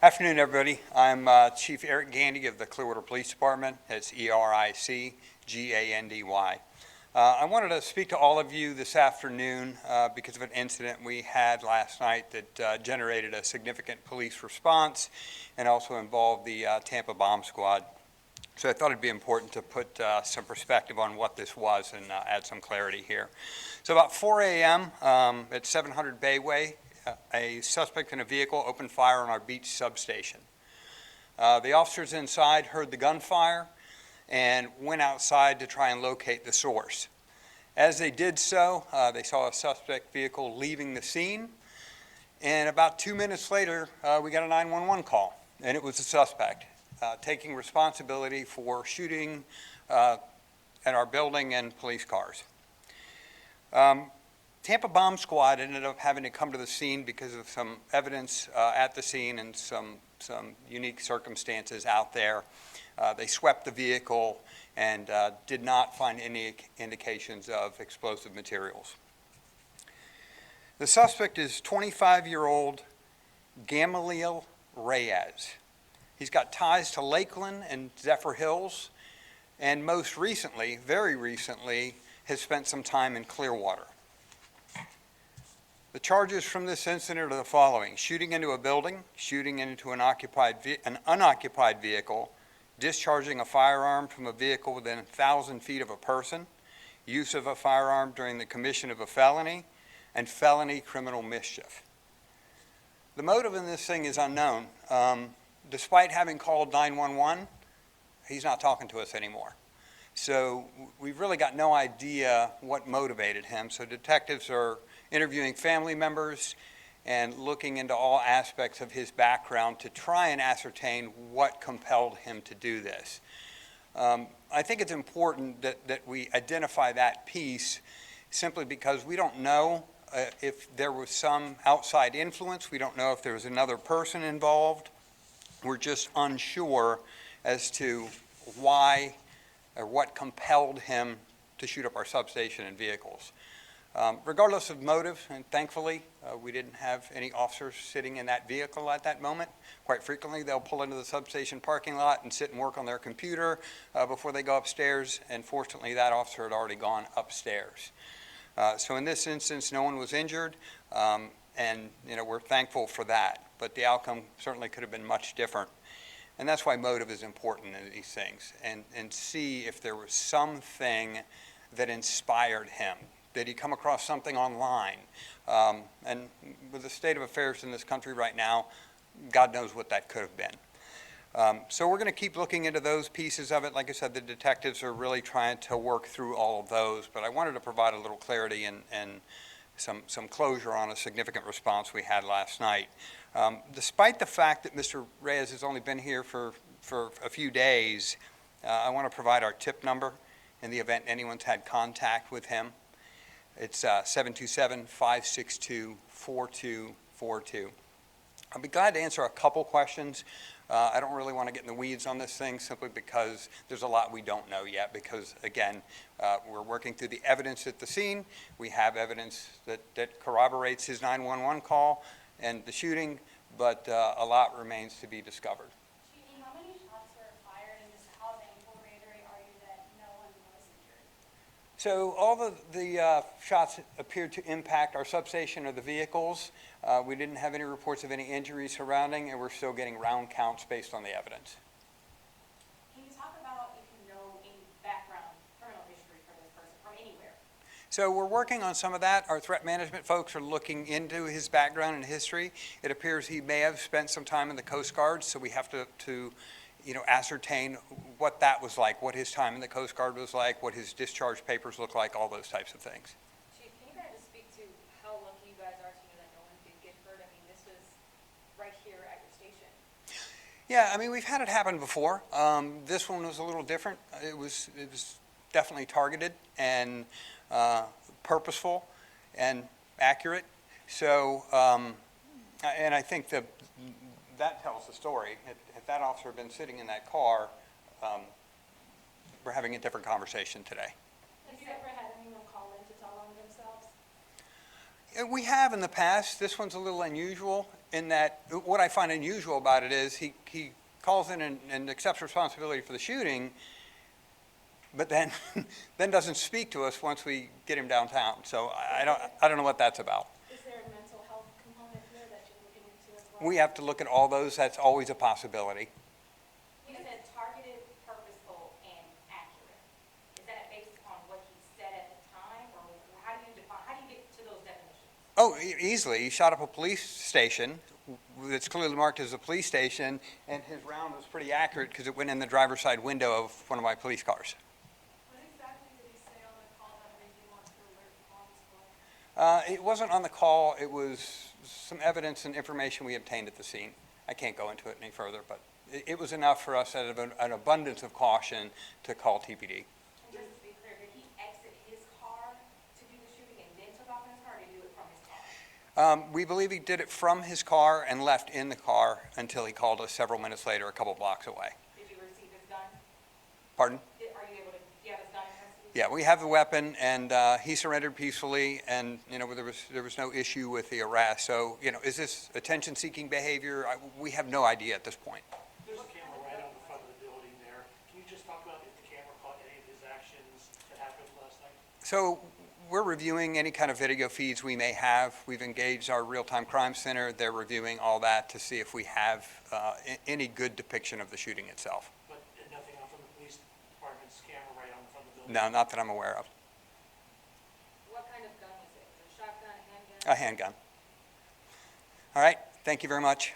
Afternoon, everybody. I'm Chief Eric Gandy of the Clearwater Police Department. It's Ericgandy. I wanted to speak to all of you this afternoon because of an incident we had last night that generated a significant police response and also involved the Tampa Bomb Squad. So I thought it'd be important to put some perspective on what this was and add some clarity here. So about 4 a.m. At 700 Bayway, a suspect in a vehicle opened fire on our beach substation. The officers inside heard the gunfire and went outside to try and locate the source. As they did so, they saw a suspect vehicle leaving the scene, and about 2 minutes later, we got a 911 call, and it was the suspect taking responsibility for shooting at our building and police cars. Tampa Bomb Squad ended up having to come to the scene because of some evidence at the scene and some unique circumstances out there. They swept the vehicle and did not find any indications of explosive materials. The suspect is 25-year-old Gamaliel Reyes. He's got ties to Lakeland and Zephyr Hills, and most recently, very recently, has spent some time in Clearwater. The charges from this incident are the following: shooting into a building, shooting into an unoccupied vehicle, discharging a firearm from a vehicle within 1,000 feet of a person, use of a firearm during the commission of a felony, and felony criminal mischief. The motive in this thing is unknown. Despite having called 911, he's not talking to us anymore. So we've really got no idea what motivated him. So detectives are interviewing family members and looking into all aspects of his background to try and ascertain what compelled him to do this. I think it's important that we identify that piece simply because we don't know if there was some outside influence. We don't know if there was another person involved. We're just unsure as to why or what compelled him to shoot up our substation and vehicles. Regardless of motive, and thankfully, we didn't have any officers sitting in that vehicle at that moment. Quite frequently, they'll pull into the substation parking lot and sit and work on their computer before they go upstairs, and fortunately, that officer had already gone upstairs. So in this instance, no one was injured, and we're thankful for that, but the outcome certainly could have been much different. And that's why motive is important in these things, and see if there was something that inspired him. Did he come across something online? And with the state of affairs in this country right now, God knows what that could have been. So we're going to keep looking into those pieces of it. Like I said, the detectives are really trying to work through all of those, but I wanted to provide a little clarity and some closure on a significant response we had last night. Despite the fact that Mr. Reyes has only been here for a few days, I want to provide our tip number in the event anyone's had contact with him. It's 727-562-4242. I'll be glad to answer a couple questions. I don't really want to get in the weeds on this thing simply because there's a lot we don't know yet because, again, we're working through the evidence at the scene. We have evidence that corroborates his 911 call and the shooting, but a lot remains to be discovered. How many shots were fired in this housing? How reiterate are you that no one was injured? So all the shots appeared to impact our substation or the vehicles. We didn't have any reports of any injuries surrounding, and we're still getting round counts based on the evidence. Can you talk about if you know any background criminal history for this person from anywhere? So we're working on some of that. Our threat management folks are looking into his background and history. It appears he may have spent some time in the Coast Guard, so we have to ascertain what that was like, what his time in the Coast Guard was like, what his discharge papers look like, all those types of things. Chief, can you kind of speak to how lucky you guys are to know that no one did get hurt? I mean, this was right here at your station. Yeah, I mean, we've had it happen before. This one was a little different. It was definitely targeted and purposeful and accurate. So, and I think that tells the story. If that officer had been sitting in that car, we're having a different conversation today. Have you ever had anyone call in to tell on themselves? We have in the past. This one's a little unusual in that, what I find unusual about it is he calls in and accepts responsibility for the shooting, but then, then doesn't speak to us once we get him downtown. So I don't know what that's about. Is there a mental health component here that you're looking into as well? We have to look at all those. That's always a possibility. You said targeted, purposeful, and accurate. Is that based on what he said at the time, or how do you get to those definitions? Oh, easily. He shot up a police station that's clearly marked as a police station, and his round was pretty accurate because it went in the driver's side window of one of my police cars. What exactly did he say on the call that made you want to alert law enforcement? It wasn't on the call. It was some evidence and information we obtained at the scene. I can't go into it any further, but it was enough for us out of an abundance of caution to call TPD. And just to be clear, did he exit his car to do the shooting and then took off in his car, or did he do it from his car? We believe he did it from his car and left in the car until he called us several minutes later, a couple blocks away. Did you receive his gun? Pardon? Are you able to, do you have his gun in custody? Yeah, we have the weapon, and he surrendered peacefully, and, there was no issue with the arrest. So, is this attention-seeking behavior? We have no idea at this point. There's a camera right on the front of the building there. Can you just talk about if the camera caught any of his actions that happened last night? So we're reviewing any kind of video feeds we may have. We've engaged our real-time crime center. They're reviewing all that to see if we have any good depiction of the shooting itself. But nothing out from the police department's camera right on the front of the building? No, not that I'm aware of. What kind of gun was it? Was it a shotgun, a handgun? A handgun. All right, thank you very much.